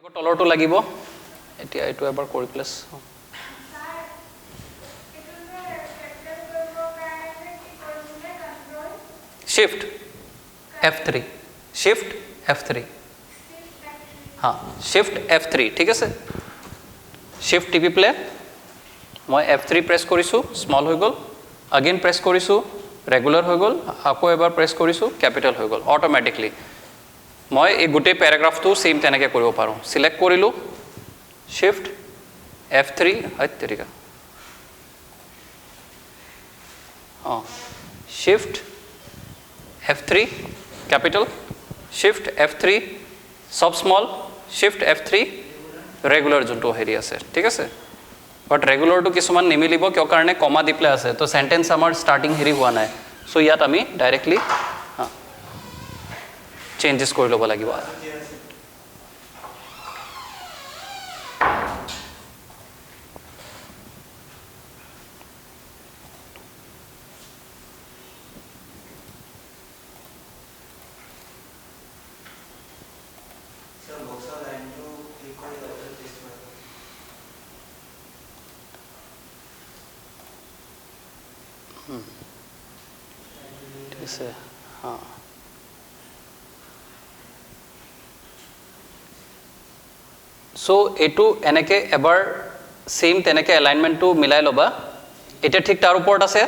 আকৌ তলৰটো লাগিব এতিয়া এইটো এবাৰ কৰি place shift F3 shift F3 हाँ शिफ्ट F3 ठीक है शिफ्ट टिपि प्ले मैं F3 प्रेस करिसु स्मॉल हो गल अगेन प्रेस करिसु रेगुलर हो गल आको एबार प्रेस करिसु कैपिटल हो गल ऑटोमेटिकली मैं ए गुटे पैराग्राफ तो सेम तेनेके करिब पारो सिलेक्ट करिलु शिफ्ट F3 हट तरीका हाँ shift F3 capital shift F3 सब स्मॉल शिफ्ट F3 रेगुलर जो हेरी आसे ठीक है बट रेगुलर तो किसुमान निमिलिब क्यों कारणे कमा दी प्ले आसे तो सेंटेंस आमार स्टार्टिंग हेरी हुआ ना सो इयात आमी डायरेक्टली हाँ चेंजेस कर लब लागिब हाँ सो एटू एनेके एबार सेम तेनेके एलाइनमेंट तो मिलाई लबा एटा ठीक तार ऊपर आसे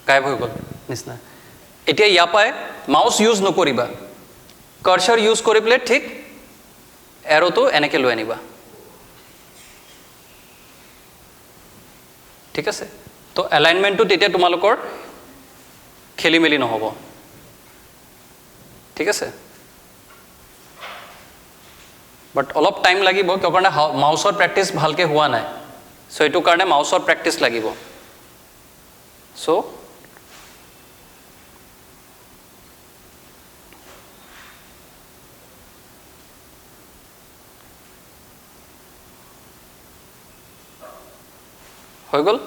गायब हो गल निसना एटा या पाए माउस यूज नकरिबा कर्सर यूज करि प्ले ठीक एरो तो एनेके লৈ আনিবা ठीक আছে तो एलाइनमेंट तो तेतिया तुमालोकर खेली मेली নহব ठीक আছে बट अलप टाइम লাগিব क्यों कारण माउसर प्रैक्टिस भालके हुआ ना सो एटू कारण माउसर प्रैक्टिस লাগিব सो हो गल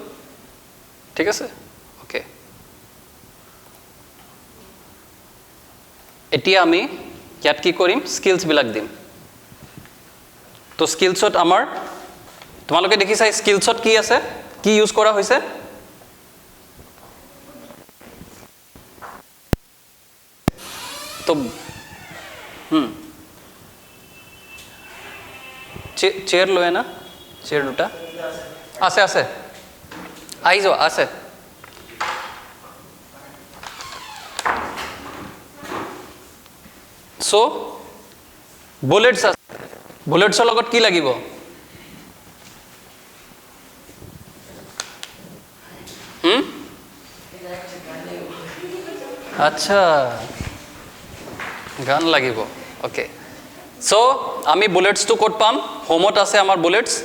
ठीक है ओके एटिया आमी यात की करिम स्किल्स बिलाक दिम तो स्किल्सत आमार तुमालोके देखिसा स्किल्सत की आसे की यूज करा होइसे तो चेयर लय ना चेयर दुटा आसे आसे आई जो आसे सो बुलेट्स बुलेट्सर लगत की লাগিব अच्छा गान লাগিব ओके सो आमी बुलेट्स तो कोड पाम होमत आसे आमार बुलेट्स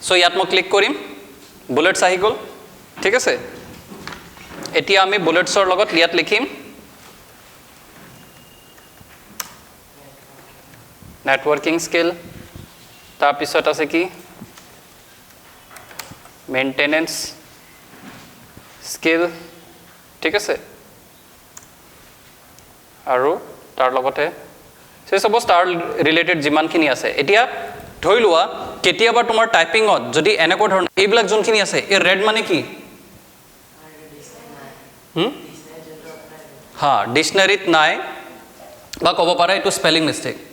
सो यात मैं क्लिक करिम बुलेट्स आहि गल ठीक है एटिया आमी बुलेट्सर लगत यात लिखिम नेटवर्किंग स्किल तार पिছত आसे कि मेंटेनेंस स्किल ठीक है आरो तार लगते से सब तार रिलेटेड जिमानखिनि आसे एटिया धरि लोआ केतियाबा तुमार टाइपिंगत जदि एनेको धरन एबिलाक जोनखिनि आसे ए रेड माने की हाँ डिक्शनारीत नाइ बा कब पारे एटु स्पेलिंग मिस्टेक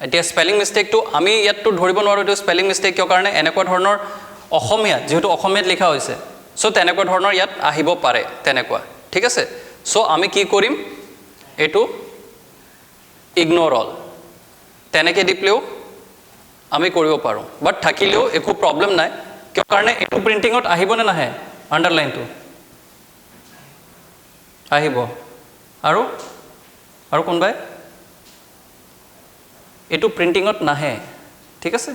एटिया स्पेलिंग मिस्टेक तो आमी यात तो धरिब नरो एटु स्पेलिंग मिस्टेक क्यों कारणे एनेको धৰণৰ অসমীয়া যেহেতু অসমীয়াত লিখা হৈছে সো তেনেকুৱা ধৰণৰ ইয়াত আহিব পাৰে তেনেকুৱা ঠিক আছে সো আমি কি কৰিম এটু ইগনোৰ অল তেনেকে দিপলেও আমি কৰিব পাৰো বাট থাকিলেও একো প্ৰবলেম নাই কিয় কাৰণে এটু প্ৰিন্টিংত আহিব নে নাহে আন্ডাৰলাইন তো আহিব আৰু আৰু কোনবাই एटू प्रिंटिंगत नाहे ठीक है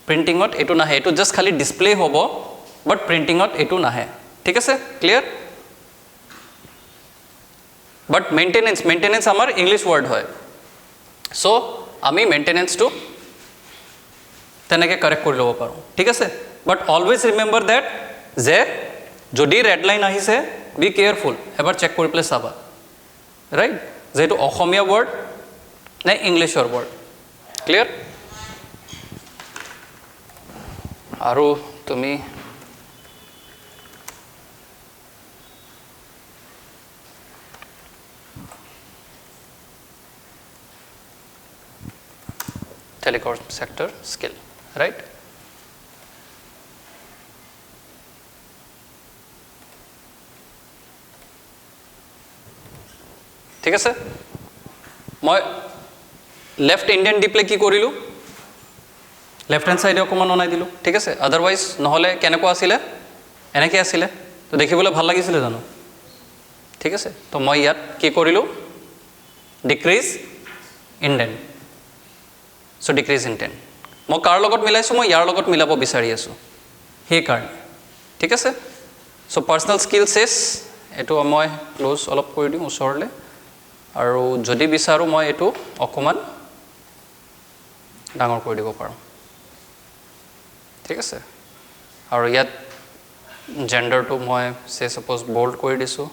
प्रिंटिंगत एटू नाहे एटू जस्ट खाली डिस्प्ले होबो बट प्रिंटिंगत एटू नाहे ठीक है क्लियर बट मेंटेनेंस आमार इंग्लिश वर्ड है सो आमी मेंटेनेंस तो तेनेके करेक्ट कर लब पारो ठीक है बट अलवेज रिमेम्बर दैट जे जदि रेड लाइन आहिसे बी केयरफुल एबार चेक कर पेले चाबा राइट जेहेतु अসমীয়া वर्ड ना इंग्लिशर वर्ड ক্লিয়াৰ? আৰু তুমি telecom sector skill, right? ঠিক আছে, মই লেফট ইণ্ডিয়ান দি প্লে কি কৰিলোঁ, লেফট হেণ্ড ছাইডে অকণমান অনাই দিলোঁ, ঠিক আছে। আদাৰৱাইজ নহ'লে কেনেকুৱা আছিলে, এনেকৈ আছিলে, তো দেখিবলৈ ভাল লাগিছিলে জানো, ঠিক আছে। তো মই ইয়াত কি কৰিলোঁ, ডিক্ৰিজ ইণ্ডেন, চ' ডিক্ৰিজ ইণ্ডেন। মই কাৰ লগত মিলাইছোঁ, মই ইয়াৰ লগত মিলাব বিচাৰি আছোঁ, সেইকাৰণে, ঠিক আছে। চ' পাৰ্চনেল স্কিল চেছ, এইটো মই ক্ল'জ অলপ কৰি দিওঁ ওচৰলৈ, আৰু যদি বিচাৰোঁ মই এইটো অকণমান ডাঙৰ কৰি দিব পাৰোঁ, ঠিক আছে। আৰু ইয়াত জেণ্ডাৰটো মই ছাপ'জ বল্ড কৰি দিছোঁ,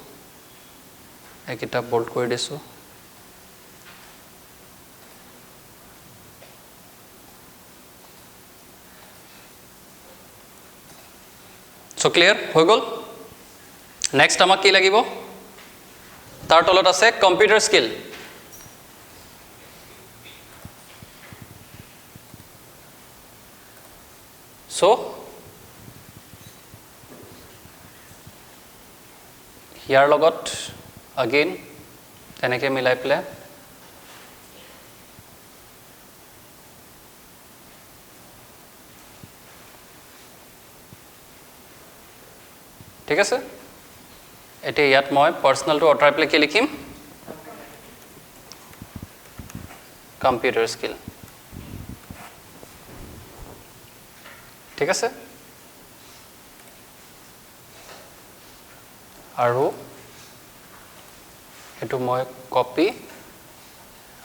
এইকেইটা বল্ড কৰি দিছোঁ। চ' ক্লিয়াৰ হৈ গ'ল। নেক্সট আমাক কি লাগিব, তাৰ তলত আছে কম্পিউটাৰ স্কিল। চ' ইয়াৰ লগত আগেইন তেনেকৈ মিলাই পেলাই ঠিক আছে। এতিয়া ইয়াত মই পাৰ্চনেলটো আঁতৰাই পেলাই কি লিখিম, কম্পিউটাৰ স্কিল, ঠিক আছে। আৰু এইটো মই কপি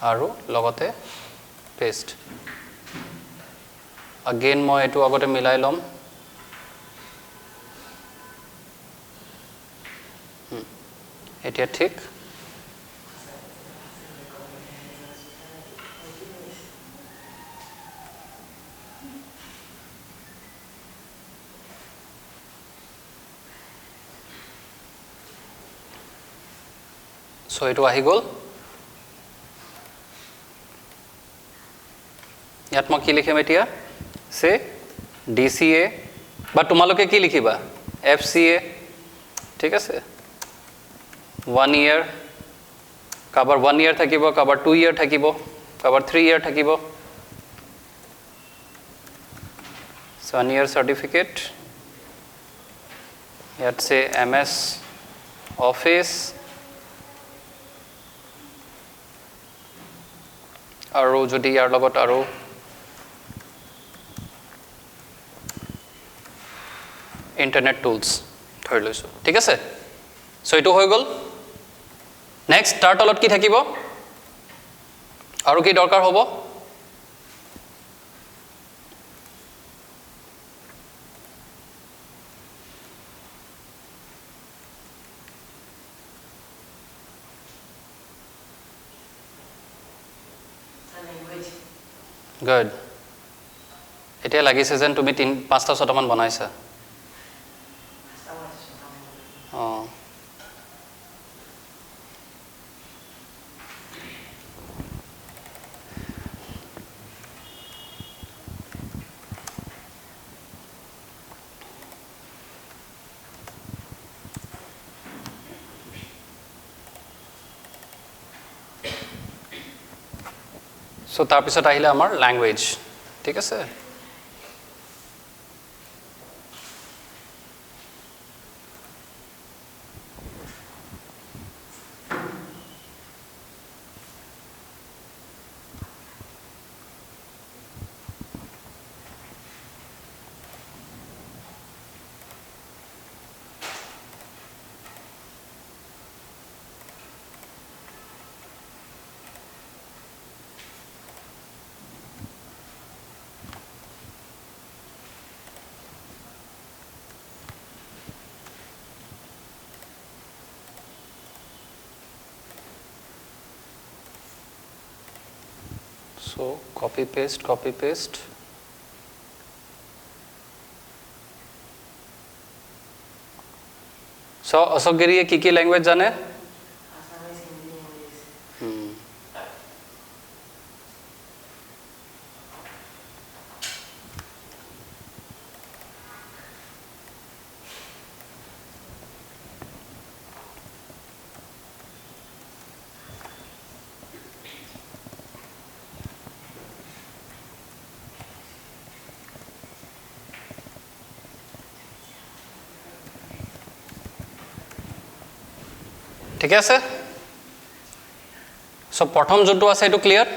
আৰু লগতে পেষ্ট, আগেইন মই এইটো আগতে মিলাই ল'ম। এতিয়া ঠিক, চ' এইটো আহি গ'ল। ইয়াত মই কি লিখিম এতিয়া, চে DCA, বা তোমালোকে কি লিখিবা, FCA, ঠিক আছে। 1 year, কাৰোবাৰ 1 year থাকিব, কাৰোবাৰ 2 year থাকিব, কাৰোবাৰ 3 year থাকিব। 1 year certificate, ইয়াত চে MS Office, আৰু যদি ইয়াৰ লগত আৰু ইণ্টাৰনেট টুলছ ধৰি লৈছোঁ, ঠিক আছে। চ' এইটো হৈ গ'ল। নেক্সট তাৰ তলত কি থাকিব, আৰু কি দৰকাৰ হ'ব, গুড। এতিয়া লাগিছে যেন তুমি 5-6টামান বনাইছা। অঁ, চ' তাৰপিছত আহিলে আমাৰ লেংগুৱেজ, ঠিক আছে। So copy paste. So Ashok Giri ye ki language jane? ঠিক আছে সো প্ৰথম যোনটো আছে এটো ক্লিয়াৰ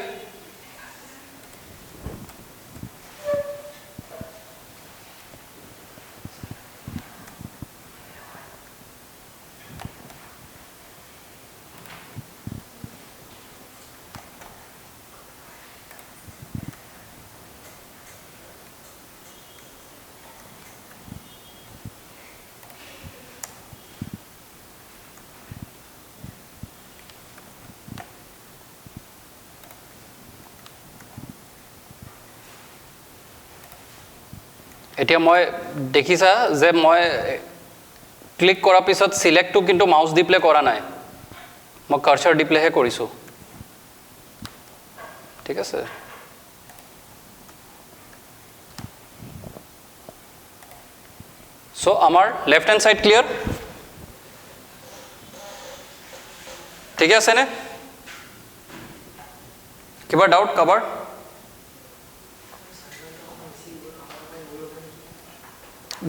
এতিয়া মই দেখিছা যে মই ক্লিক কৰাৰ পিছত সিলেক্টটো কিন্তু মাউস দি প্লে কৰা নাই মই কাৰ্সাৰ দি প্লেহে কৰিছো ঠিক আছে সো আমাৰ লেফট হ্যান্ড সাইড ক্লিয়াৰ ঠিক আছে নে কিবা ডাউট কভাৰ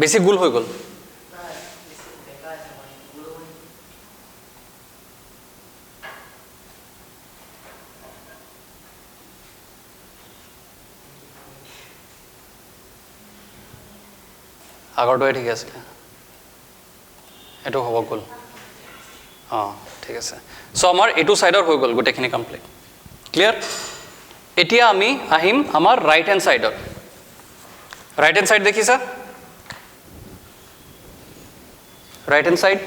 বেশি গুল হৈ গল আগৰটোৱে ঠিক আছে এটো হ'ব গল ঠিক আছে সো আমাৰ এটো সাইডৰ হৈ গল গোটেখিনি কমপ্লিট ক্লিয়াৰ এতিয়া আমি আহিম আমাৰ ৰাইট হ্যান্ড সাইডৰ রাইট হ্যান্ড সাইড দেখিছা রাইট হ্যান্ড সাইড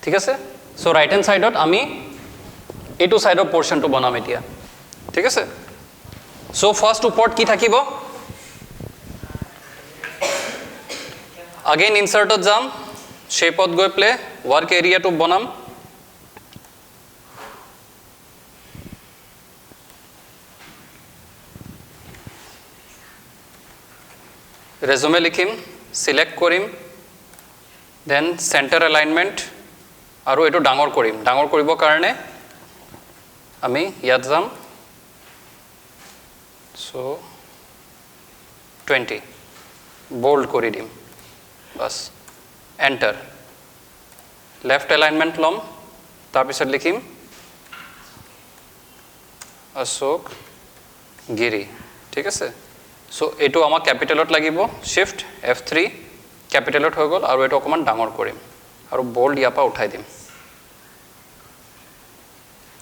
ঠিক আছে সো রাইট হ্যান্ড সাইডত আমি এটো সাইডৰ পোৰশনটো বনাম এতিয়া ঠিক আছে সো ফাৰ্স্ট উপৰত কি থাকিব अगेन इनसार्टत जाम शेपत गई प्ले वर्क एरिया तो बनाम रेजुमे लिखिम सिलेक्ट करिम देन सेंटर अलाइनमेंट और एटो डांगर करिम डांगर करिबो कारणे आमी यात जाम सो 20 बोल्ड करि दिम बस एंटर लेफ्ट अलाइनमेंट लम तार पिছত लिखिम अशोक गिरी ठीक আছে सो एटो आमा कैपिटलत लागिबो शिफ्ट F3 कैपिटलत हो गल और एटो अकमान डांगर करिम और बोल्ड या पा उठाई दिम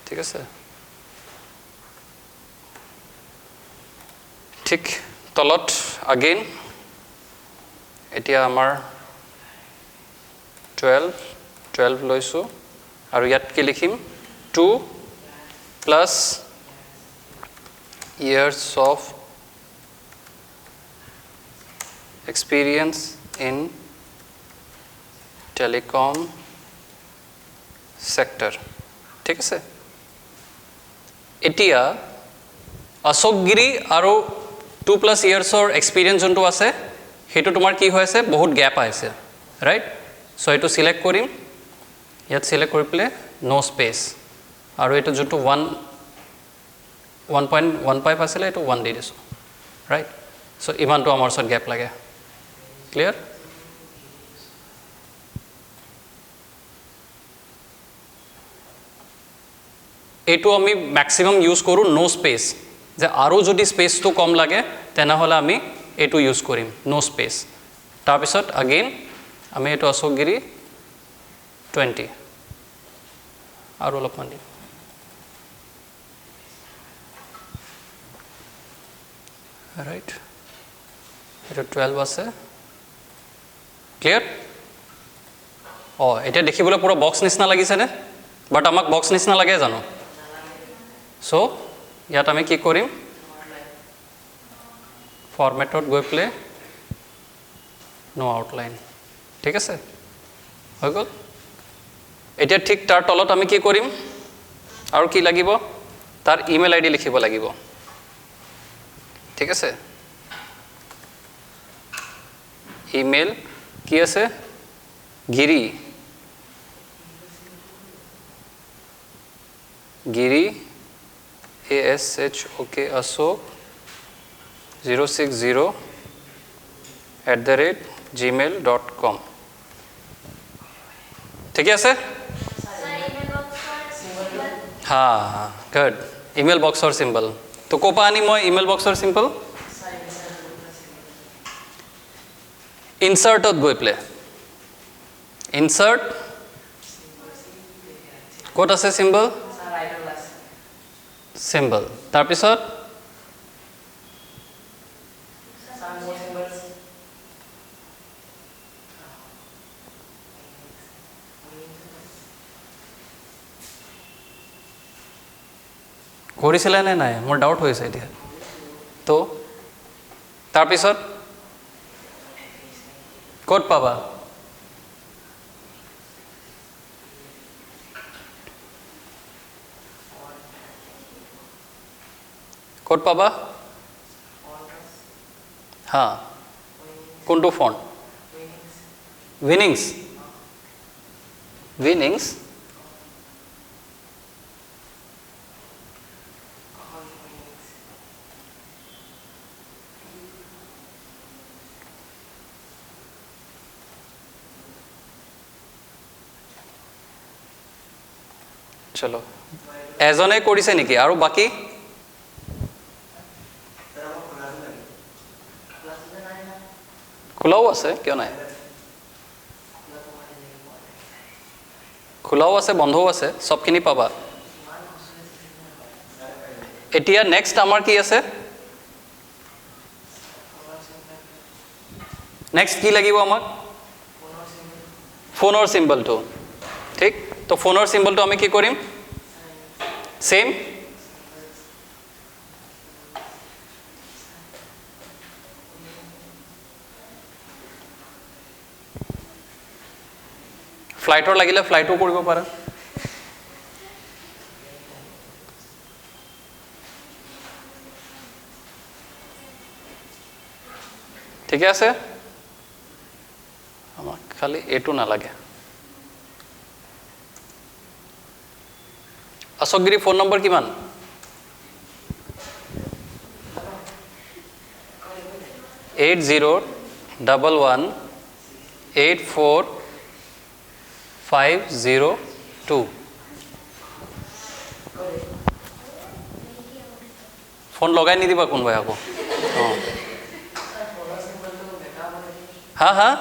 ठीक আছে ठीक तलत अगेन এতিয়া আমাৰ 12 লৈছো আৰু ইয়াত কি লিখিম 2 plus years of experience in telecom sector ঠিক আছে এতিয়া অশোক গিৰি আৰু 2 প্লাস years or experience যোনটো আছে हेतु तुम्हार की होइसे बहुत गैप आइसे राइट सो एटु सिलेक्ट करिम यात सिलेक्ट करि प्ले नो स्पेस आरो एटु जोटु 1.15 आছিলে एटु 1 दि दिसो राइट सो इमान तो आमार सट गैप लागे क्लियर एटु आमी मैक्सिमम यूज करू नो स्पेस जे आरो जदि स्पेस तो कम लागे तेना हला आमी एटु यूज करिम नो स्पेस तार पिছত अगेन आमी एटु अशोक गिरी 20 आरो अलपमान दिम राइट एटु 12 আছে क्लियर এটা দেখিবলৈ পুরো বক্স নিচিনা লাগিছে নে বাট আমাক বক্স নিচিনা লাগে জানো সো ইয়াত আমি কি কৰিম ফৰমেটত গৈ প্লে নো আউটলাইন ঠিক আছে হৈ গ'ল এতিয়া ঠিক তাৰ তলত আমি কি কৰিম আৰু কি লাগিব তাৰ ইমেইল আইডি লিখিব লাগিব ঠিক আছে ইমেইল কি আছে গিৰি ashok 060@gmail.com ঠিক আছে हाँ गुड ईमेल बॉक्सर सिंबल तो कोपा आनी मैं ईमेल बॉक्सर सिंबल इंसर्टत गई प्ले इंसर्ट कत आछे सिंबल सिंबल तार पिছত কৰিছিলে নে নাই মোৰ ডাউট হৈছে এতিয়া তো তাৰ পিছত ক'ত পাবা ক'ত পাবা হা কোনটো ফন্ট উইনিংছ উইনিংছ चलो एजने কৰিছে নেকি আৰু বাকি খোলাও আছে কিয় নাই খোলাও আছে বন্ধও আছে সবখিনি পাবা এতিয়া নেক্সট আমাৰ কি আছে নেক্সট কি লাগিব আমাক ফোনৰ সিম্বলটো ঠিক তো ফোনৰ সিম্বলটো আমি কি কৰিম सेम फ्लाइटर लगिले फ्लाइटो কৰিব পাৰা ঠিক আছে আমাক খালি এটো না লাগে अशोकगिरी फोन नंबर किमान 8011845502 फोन लगाई नहीं दिबा कोन भाई आको हाँ हाँ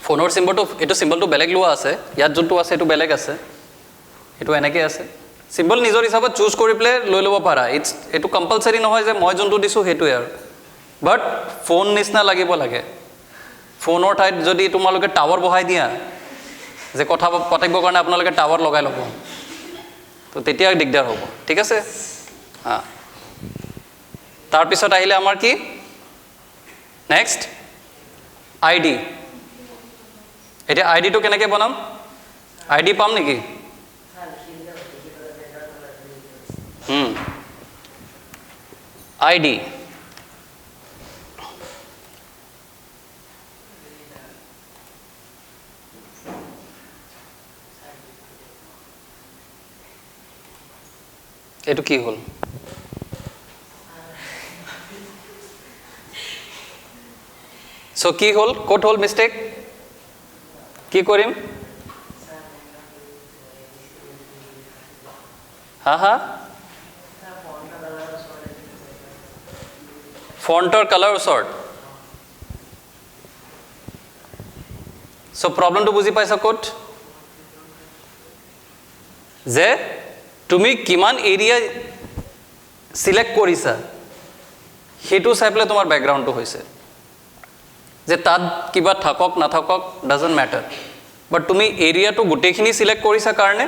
फोनर सिम्बल तो ये सिम्बल तो बेलेग लोआ आसे याद जोंटो आसे तो बेलेग आसे ये तो एनेके आसे सिम्बल निजर हिसाब चूज करि प्ले লৈ লব পাৰা ইটস এটো কম্পালসৰি নহয় যে মই যোনটো দিছো হেতু ইয়াৰ বাট ফোন নিছনা লাগিব লাগে ফোনৰ ঠাইত যদি তোমালোকে টাৱাৰ বহাই দিয়া যে কথা পাতিবৰ কাৰণে আপোনালোকে টাৱাৰ লগাই লব তো তেতিয়া দিগদাৰ হ'ব ঠিক আছে হা তাৰ পিছত আহিলে আমাৰ কি নেক্সট আইডি এটা আইডি তো কেনেকে বনাম আইডি পাম নেকি আইডি এটো কি হল সো কি হল কোট হল মিস্টেক কি করিম हाँ हाँ ফন্টৰ কালাৰ সৰ্ট সো প্ৰবলেমটো বুজি পাইছা কোট যে তুমি কিমান এৰিয়া সিলেক্ট কৰিছা হেতু চাইপলে তোমাৰ ব্যাকগ্ৰাউণ্ডটো হৈছে যে তাত কিবা থাকক না থাকক ডাজন্ট ম্যাটাৰ বাট তুমি এৰিয়াটো গুটেখিনি সিলেক্ট কৰিছা কাৰণে